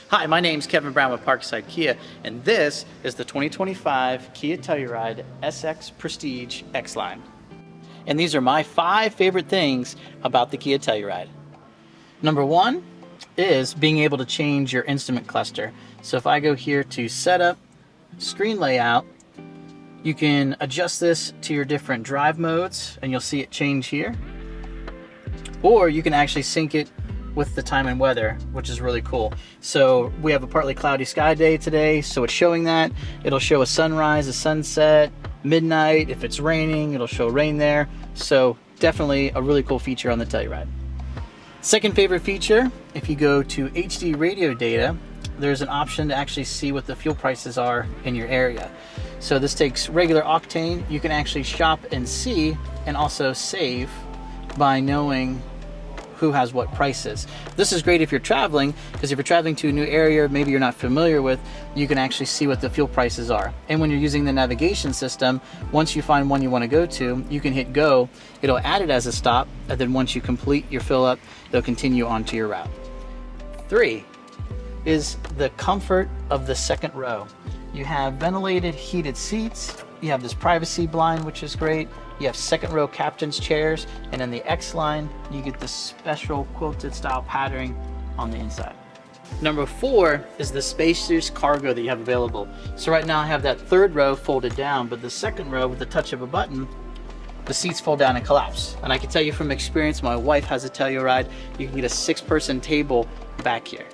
Hi, my name's Kevin Brown with Parkside Kia, and this is the 2025 Kia Telluride SX Prestige X-Line. And these are my 5 favorite things about the Kia Telluride. Number 1 is being able to change your instrument cluster. So if I go here to Setup, Screen Layout, you can adjust this to your different drive modes, and you'll see it change here. Or you can actually sync it with the time and weather, which is really cool. So we have a partly cloudy sky day today, so it's showing that. It'll show a sunrise, a sunset, midnight. If it's raining, it'll show rain there. So definitely a really cool feature on the Telluride. Second favorite feature, if you go to HD radio data, there's an option to actually see what the fuel prices are in your area. So this takes regular octane. You can actually shop and see, and also save by knowing who has what prices. This is great if you're traveling, because if you're traveling to a new area maybe you're not familiar with, you can actually see what the fuel prices are. And when you're using the navigation system, once you find one you want to go to, you can hit go. It'll add it as a stop, and then once you complete your fill up, it'll continue on to your route. 3 is the comfort of the second row. You have ventilated heated seats. You have this privacy blind, which is great. You have second row captain's chairs, and in the X-Line, you get this special quilted style patterning on the inside. Number 4 is the spacious cargo that you have available. So right now I have that third row folded down, but the second row, with the touch of a button, the seats fold down and collapse. And I can tell you from experience, my wife has a Telluride, you can get a 6-person table back here.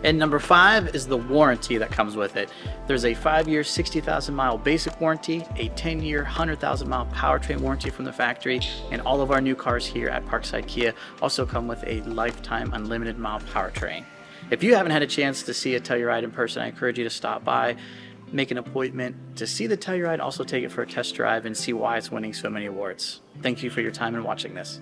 And number 5 is the warranty that comes with it. There's a 5-year, 60,000 mile basic warranty, a 10-year, 100,000 mile powertrain warranty from the factory, and all of our new cars here at Parkside Kia also come with a lifetime unlimited mile powertrain. If you haven't had a chance to see a Telluride in person, I encourage you to stop by, make an appointment to see the Telluride, also take it for a test drive and see why it's winning so many awards. Thank you for your time in watching this.